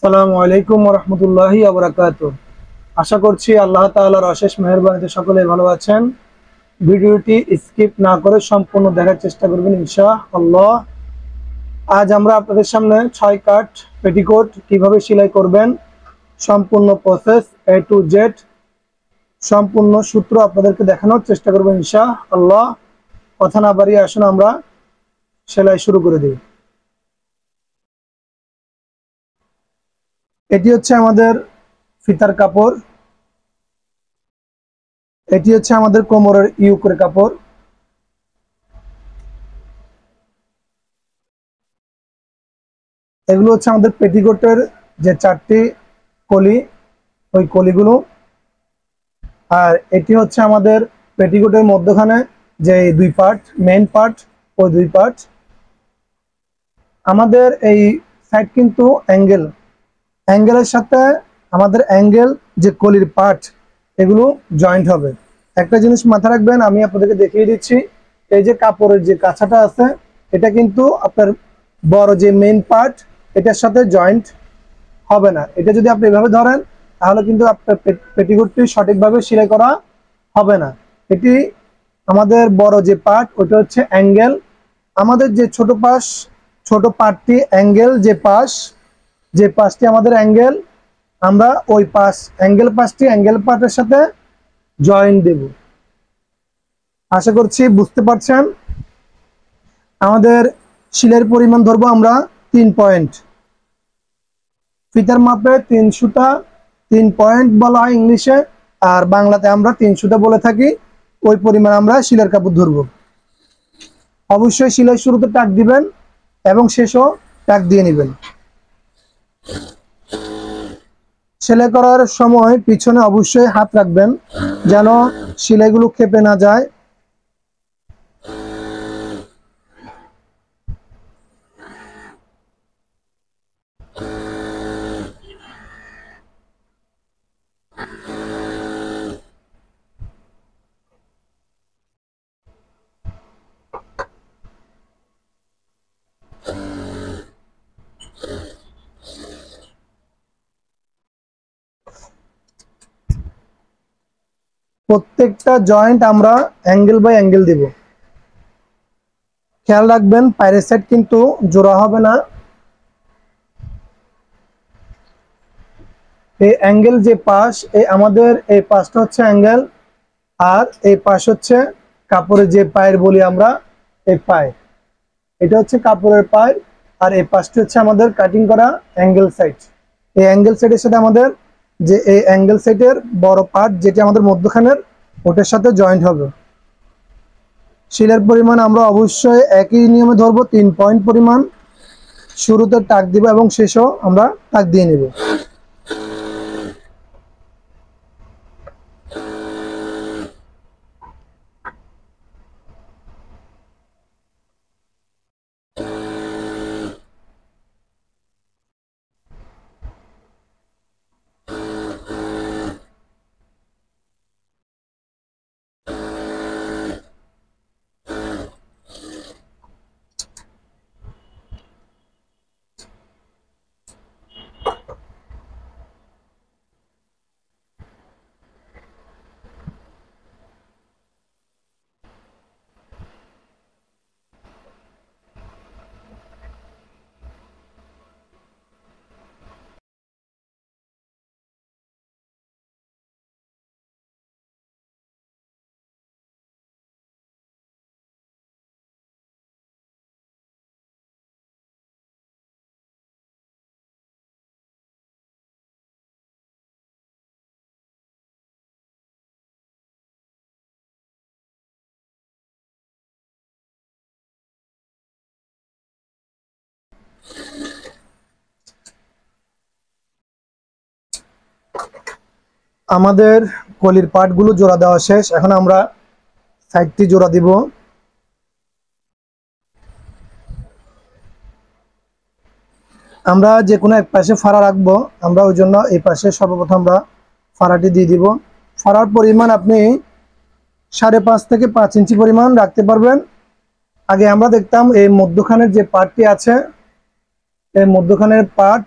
আসসালামু আলাইকুম ওয়া রাহমাতুল্লাহি ওয়া বারাকাতুহু। আশা করছি আল্লাহ তাআলার অশেষ মেহেরবানিতে সকলেই ভালো আছেন। ভিডিওটি স্কিপ না করে সম্পূর্ণ দেখার চেষ্টা করবেন ইনশাআল্লাহ। আজ আমরা আপনাদের সামনে 6 কাট পেটিকোট কিভাবে সেলাই করবেন সম্পূর্ণ প্রসেস A to Z সম্পূর্ণ সূত্র আপনাদেরকে দেখানোর চেষ্টা করব ইনশাআল্লাহ। কথা না বাড়িয়ে আসুন আমরা সেলাই শুরু করে দিই। এটি হচ্ছে আমাদের ফিতার কাপড়, এটি হচ্ছে আমাদের কোমরের ইউকের কাপড়, এগুলো হচ্ছে আমাদের পেটিকোটের যে 4টি কলি, ওই কলিগুলো। আর এটি হচ্ছে আমাদের পেটিকোটের মধ্যখানে যে দুই পার্ট, মেইন পার্ট, ওই দুই পার্ট। আমাদের এই সাইড কিন্তু অ্যাঙ্গেলের সাথে আমাদের অ্যাঙ্গেল যে কলির পার্ট এগুলো জয়েন্ট হবে। একটা জিনিস মাথায় রাখবেন, আমি আপনাদেরকে দেখিয়ে দিচ্ছি। এই যে কাপড়ের যে কাছাটা আছে এটা কিন্তু আপনার বড় যে মেইন পার্ট এটার সাথে জয়েন্ট হবে না। এটা যদি আপনি এভাবে ধরেন তাহলে কিন্তু আপনার পেটিকোটটি সঠিকভাবে সেলাই করা হবে না। এটি আমাদের বড় যে পার্ট ওটা হচ্ছে অ্যাঙ্গেল, আমাদের যে ছোট পার্টটি অ্যাঙ্গেল যে পাশটি আমাদের অ্যাঙ্গেল, আমরা ওই পাশটি অ্যাঙ্গেল পার্টের সাথে জয়েন দেব। আশা করছি বুঝতে পারছেন। আমাদের সেলাইয়ের পরিমাণ ধরবো আমরা 3 পয়েন্ট। ফিতার মাপে 3 সুতা, 3 পয়েন্ট বলা হয় ইংলিশে, আর বাংলাতে আমরা 3 সুতা বলে থাকি। ওই পরিমাণ আমরা সেলাইয়ের কাপড় ধরবো। অবশ্যই সেলাই শুরুতে টাক দিবেন এবং শেষও টাক দিয়ে নেবেন। সেলাই করার সময় পিছনে অবশ্যই হাত রাখবেন যেন সেলাইগুলো খেপে না যায়। প্রত্যেকটা জয়েন্ট আমরা অ্যাঙ্গেল বাই অ্যাঙ্গেল দিব। খেয়াল রাখবেন পায়ের সাইড কিন্তু জোড়া হবে না। এই অ্যাঙ্গেল যে পাশ, আমাদের এই পাশটা হচ্ছে অ্যাঙ্গেল, আর এই পাশ হচ্ছে কাপড়ের যে পায়ের বলি আমরা, এই পায়, এটা হচ্ছে কাপড়ের পায়। আর এই পাশটি হচ্ছে আমাদের কাটিং করা অ্যাঙ্গেল সাইড। এই অ্যাঙ্গেল সাইডের সাথে আমাদের যে এই অ্যাঙ্গেল সাইডের বড় পার্ট যেটা আমাদের মধ্যখানের ওটার সাথে জয়েন্ট হবে। সেলাইয়ের পরিমাণ আমরা অবশ্যই একই নিয়মে ধরবো, 3 পয়েন্ট পরিমাণ। শুরুতে টাক দিব এবং শেষও আমরা টাক দিয়ে নেব। আমাদের কলির পার্টগুলো জোড়া দেওয়া শেষ। এখন আমরা সাইডটি জোড়া দিব। আমরা যে কোনো এক পাশে ফাড়া রাখবো, আমরা ওই জন্য এই পাশে সর্বপ্রথম আমরা ফাড়াটি দিয়ে দিব। ফাড়ার পরিমাণ আপনি 5.5 থেকে 5 ইঞ্চি পরিমাণ রাখতে পারবেন। আগে আমরা দেখতাম এই মধ্যখানের যে পার্টটি আছে, এই মধ্যখানের পার্ট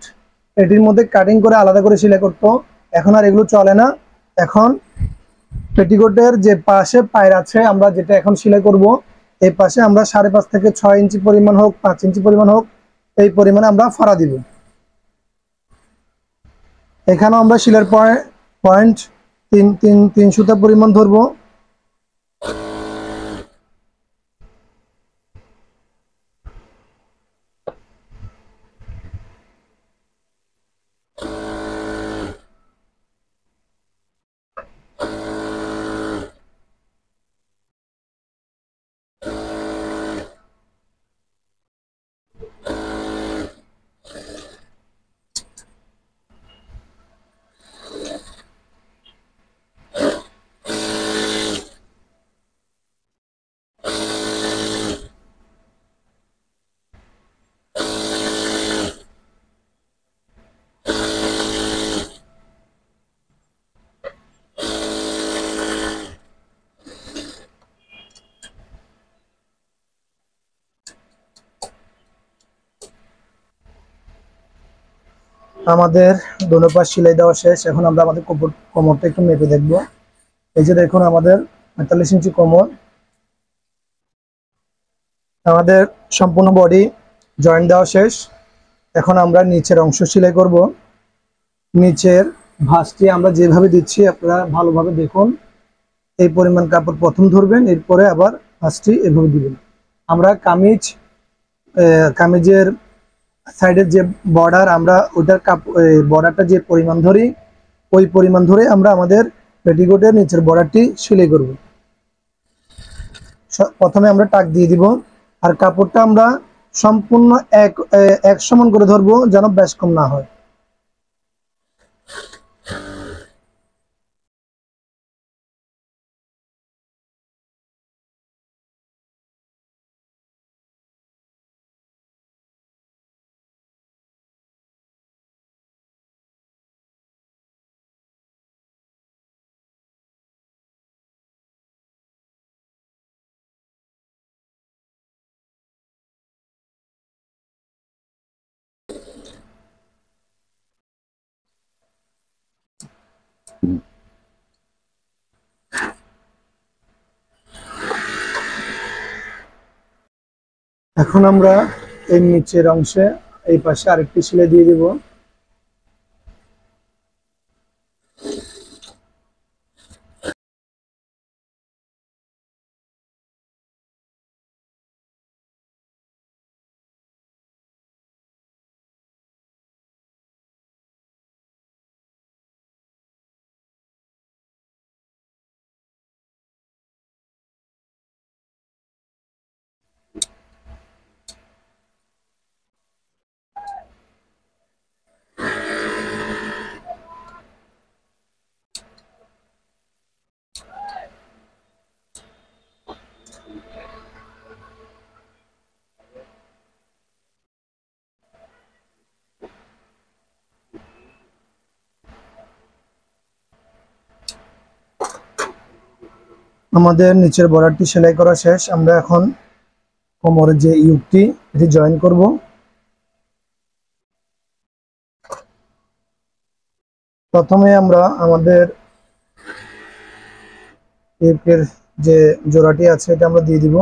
এটির মধ্যে কাটিং করে আলাদা করে সেলাই করতো, এখন আর এগুলো চলে না। এখন পেটিকোটের যে পাশে পায়ের আছে আমরা যেটা এখন সেলাই করব, এই পাশে আমরা 5.5 থেকে 6 ইঞ্চি পরিমাণ হোক 5 ইঞ্চি পরিমাণ হোক এই পরিমাণে আমরা ফাড়া দিব। এখানেও আমরা সেলাইয়ের পয়েন্ট 3 সুতা পরিমাণ ধরবো। আমাদের দোনো পাশ সেলাই দেওয়া শেষ। এখন আমরা আমাদের কোমরটা একটু মেপে দেখব। এই যে দেখুন আমাদের 45 ইঞ্চি কোমর। আমাদের সম্পূর্ণ বডি জয়েন্ট দেওয়া শেষ। এখন আমরা নিচের অংশ সেলাই করব। নিচের ভাঁজটি আমরা যেভাবে দিচ্ছি আপনারা ভালোভাবে দেখুন। এই পরিমাণ কাপড় প্রথম ধরবেন, এরপরে আবার ভাঁজটি এভাবে দিবেন। আমরা কামিজের সাইডের যে বর্ডার, আমরা ওইটার বর্ডারটা যে পরিমাণ ধরি ওই পরিমাণ ধরে আমরা আমাদের পেটিকোটের নিচের বর্ডারটি সেলাই করব। প্রথমে আমরা টাক দিয়ে দিব, আর কাপড়টা আমরা সম্পূর্ণ এক সমান করে ধরবো, যেন বেশ কম না হয়। এখন আমরা এই নিচের অংশে এই পাশে আরেকটি সেলাই দিয়ে দেব। আমাদের নিচের বর্ডারটি সেলাই করা শেষ। আমরা এখন কোমরের যে ইউকটি এটি জয়েন করব। প্রথমে আমরা আমাদের ইউকের যে জোড়াটি আছে এটা আমরা দিয়ে দিব।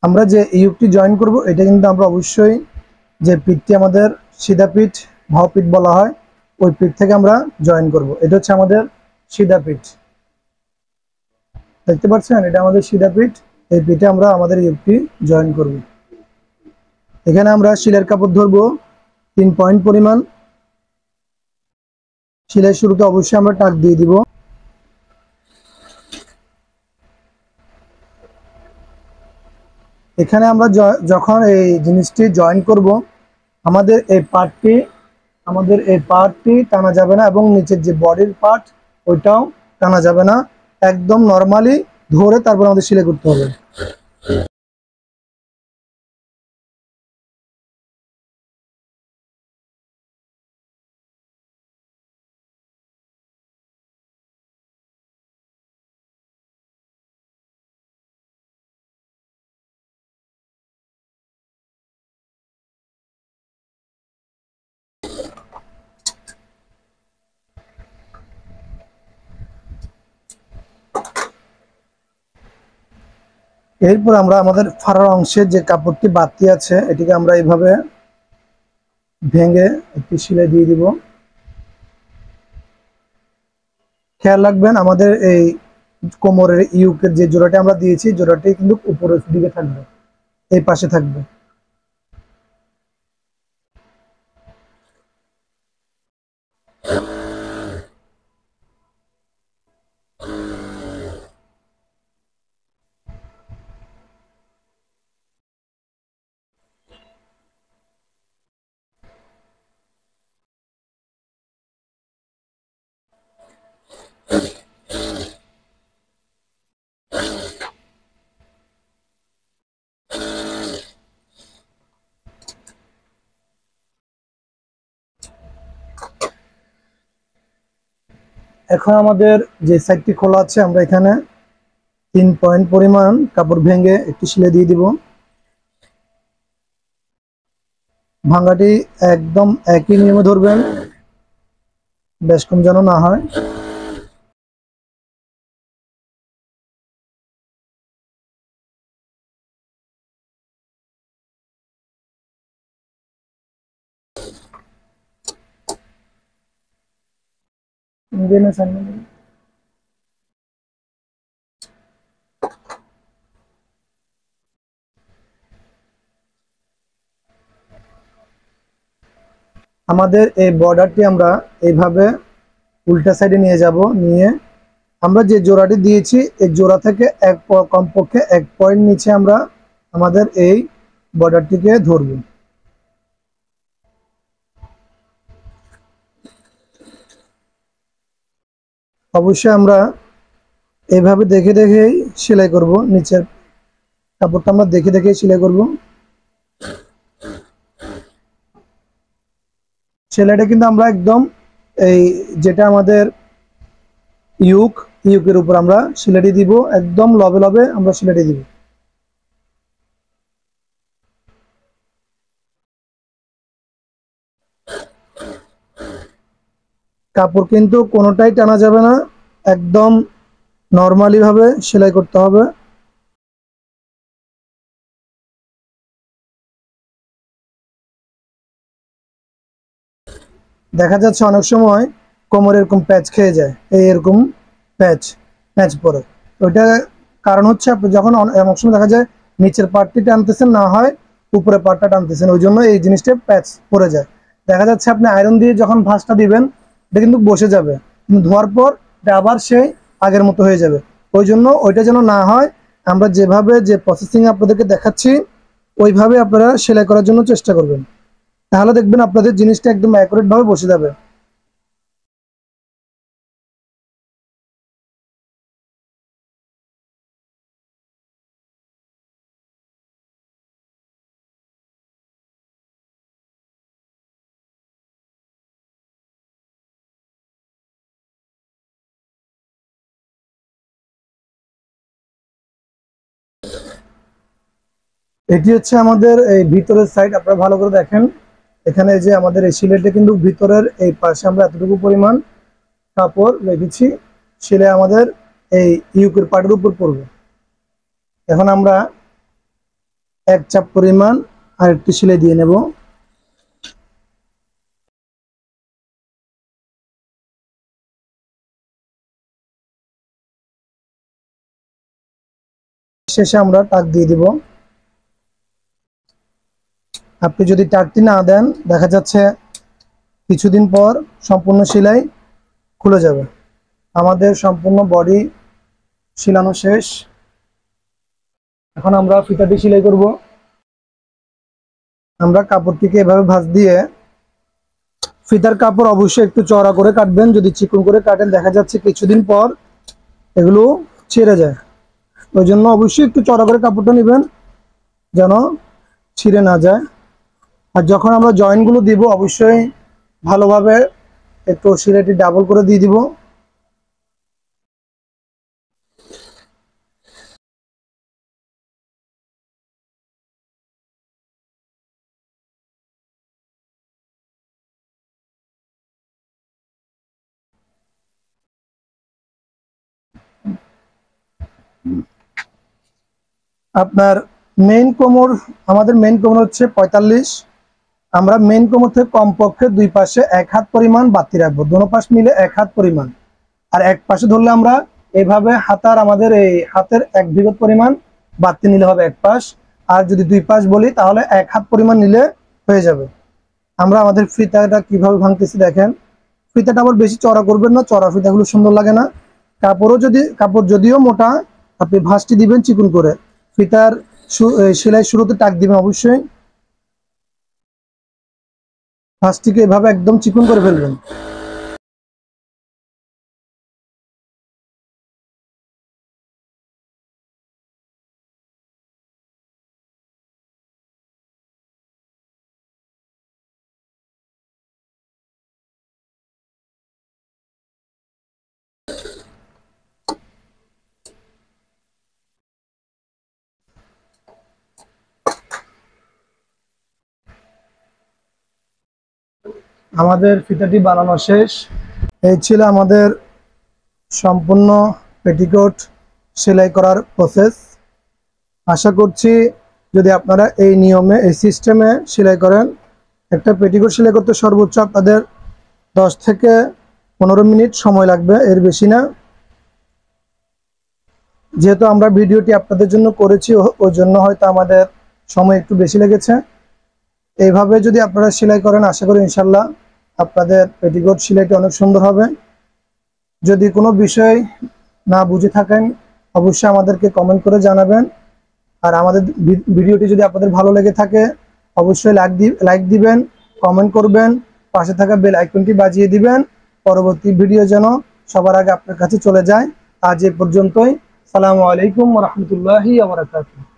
আমরা যে ইউকটি জয়েন করব এটা কিন্তু আমরা অবশ্যই যে পিঠটি আমাদের সিধা পিঠ ভাও পিঠ বলা হয় ওই পিঠ থেকে আমরা জয়েন করব। এটা হচ্ছে আমাদের সিধা পিঠ, দেখতে পাচ্ছেন এটা আমাদের সিধা পিঠ। এই পিঠে আমরা আমাদের ইউকটি জয়েন করব। এখানে আমরা সেলাইয়ের কাপড় ধরবো 3 পয়েন্ট পরিমাণ। সেলাই শুরুতে অবশ্যই আমরা টাক দিয়ে দিব। এখানে আমরা যখন এই জিনিসটি জয়েন করব আমাদের এই পার্টটি টানা যাবে না, এবং নিচের যে বডির পার্ট ওইটাও টানা যাবে না। একদম নরমালি ধরে তারপর আমাদের সেলাই করতে হবে। এরপর আমরা আমাদের ফাড়ার অংশের যে কাপড়টি বাড়তি আছে এটিকে আমরা এইভাবে ভেঙে একটি সেলাই দিয়ে দিব। খেয়াল রাখবেন আমাদের এই কোমরের ইউকের যে জোড়াটি আমরা দিয়েছি জোড়াটি কিন্তু উপরের দিকে থাকবে, এই পাশে থাকবে। এখন আমাদের যে সাইডটি খোলা আছে আমরা এখানে 3 পয়েন্ট পরিমাণ কাপড় ভেঙে একটি সেলাই দিয়ে দিব। ভাঙাটি একদম একই নিয়মে ধরবেন, বেশ কম যেন না হয়। আমাদের এই বর্ডারটি আমরা এইভাবে উল্টা সাইডে নিয়ে যাব, নিয়ে আমরা যে জোড়াটি দিয়েছি এই জোড়া থেকে কমপক্ষে 1 পয়েন্ট নিচে আমরা আমাদের এই বর্ডারটিকে ধরব। অবশ্যই আমরা এইভাবে দেখে দেখেই সেলাই করব, নিচের কাপড়টা আমরা দেখে দেখেই সেলাই করব। সেলাইটা কিন্তু আমরা একদম এই যেটা আমাদের ইউকের উপর আমরা সেলাইটি দিব, একদম লবে লবে আমরা সেলাইটি দিব। কাপড় কিন্তু কোনোটাই টানা যাবে না, একদম নর্মালি ভাবে সেলাই করতে হবে। দেখা যাচ্ছে অনেক সময় কোমর এরকম প্যাচ খেয়ে যায়, এই এরকম প্যাচ প্যাচ পরে। ওইটা কারণ হচ্ছে আপনি যখন অনেক সময় দেখা যায় নিচের পার্টটি টানতেছেন না হয় উপরের পার্টটা টানতেছেন, ওই জন্য এই জিনিসটা প্যাচ পড়ে যায়। দেখা যাচ্ছে আপনি আয়রন দিয়ে যখন ভাঁজটা দিবেন এটা কিন্তু বসে যাবে, কিন্তু ধোয়ার পর এটা আবার সেই আগের মতো হয়ে যাবে। ওই জন্য ওইটা যেন না হয় আমরা যেভাবে যে প্রসেসিং আপনাদেরকে দেখাচ্ছি ওইভাবে আপনারা সেলাই করার জন্য চেষ্টা করবেন, তাহলে দেখবেন আপনাদের জিনিসটা একদম অ্যাকুরেট ভাবে বসে যাবে। এটি হচ্ছে আমাদের এই ভিতরের সাইড, আপনারা ভালো করে দেখেন। এখানে যে আমাদের এই সিলেটে কিন্তু ভিতরের এই পাশে আমরা এতটুকু পরিমাণ কাপড় রেখেছি, সেলাই আমাদের এই ইউকের পার্টের উপর পড়বে। এখন আমরা 1 চাপ পরিমাণ আরেকটি সেলাই দিয়ে নেব। শেষে আমরা টাক দিয়ে দিব। আপনি যদি টাকটি না দেন দেখা যাচ্ছে কিছুদিন পর সম্পূর্ণ সেলাই খুলে যাবে। আমাদের সম্পূর্ণ বডি সেলানো শেষ। এখন আমরা ফিতা দিয়ে সেলাই করব। আমরা কাপড়টিকে এভাবে ভাঁজ দিয়ে, ফিতার কাপড় অবশ্যই একটু চওড়া করে কাটবেন, যদি চিকন করে কাটেন দেখা যাচ্ছে কিছুদিন পর এগুলো ছিঁড়ে যায়। ওই জন্য অবশ্যই একটু চওড়া করে কাপড়টা নেবেন যেন ছিঁড়ে না যায়। আর যখন আমরা জয়েন্টগুলো দিব অবশ্যই ভালোভাবে একটু সেলাইটি ডাবল করে দিয়ে দিব। আপনার মেইন কোমর, আমাদের মেইন কোমর হচ্ছে 45। আমরা মেইন কোমর থেকে কমপক্ষে দুই পাশে 1 হাত পরিমাণ বাড়তি রাখবো, দোনো পাশ মিলে 1 হাত পরিমাণ। আর এক পাশে ধরলে আমরা এইভাবে হাতার আমাদের এই হাতের 1 বিগত পরিমাণ বাড়তি নিলে হবে এক পাশ। আর যদি দুই পাশ বলি তাহলে 1 হাত পরিমাণ নিলে হয়ে যাবে। আমরা আমাদের ফিতাটা কিভাবে ভাঙতেছি দেখেন। ফিতাটা আবার বেশি চড়া করবেন না, চড়া ফিতাগুলো সুন্দর লাগে না। কাপড় যদিও মোটা, আপনি ভাঁজটি দিবেন চিকন করে। ফিতার সেলাই শুরুতে টাক দিবেন অবশ্যই। ভাঁজটিকে এভাবে একদম চিকন করে ফেলবেন। আমাদের ফিতাটি বানানো শেষ। এই ছিল আমাদের সম্পূর্ণ পেটিকোট সেলাই করার প্রসেস। আশা করছি যদি আপনারা এই নিয়মে, এই সিস্টেমে সেলাই করেন, একটা পেটিকোট সেলাই করতে সর্বোচ্চ আপনাদের 10 থেকে 15 মিনিট সময় লাগবে, এর বেশি না। যেহেতু আমরা ভিডিওটি আপনাদের জন্য করেছি, ওই জন্য হয়তো আমাদের সময় একটু বেশি লেগেছে। এইভাবে যদি আপনারা সেলাই করেন, আশা করি ইনশাল্লাহ আপনাদের পেটিকোট সেলাইটি অনেক সুন্দর হবে। যদি কোনো বিষয় না বুঝে থাকেন অবশ্যই আমাদেরকে কমেন্ট করে জানাবেন। আর আমাদের ভিডিওটি যদি আপনাদের ভালো লেগে থাকে অবশ্যই লাইক দিবেন, কমেন্ট করবেন, পাশে থাকা বেল আইকনটি বাজিয়ে দিবেন, পরবর্তী ভিডিও যেন সবার আগে আপনার কাছে চলে যায়। আজ এ পর্যন্তই। আসসালামু আলাইকুম ওয়া রাহমাতুল্লাহি ওয়া বারাকাতুহু।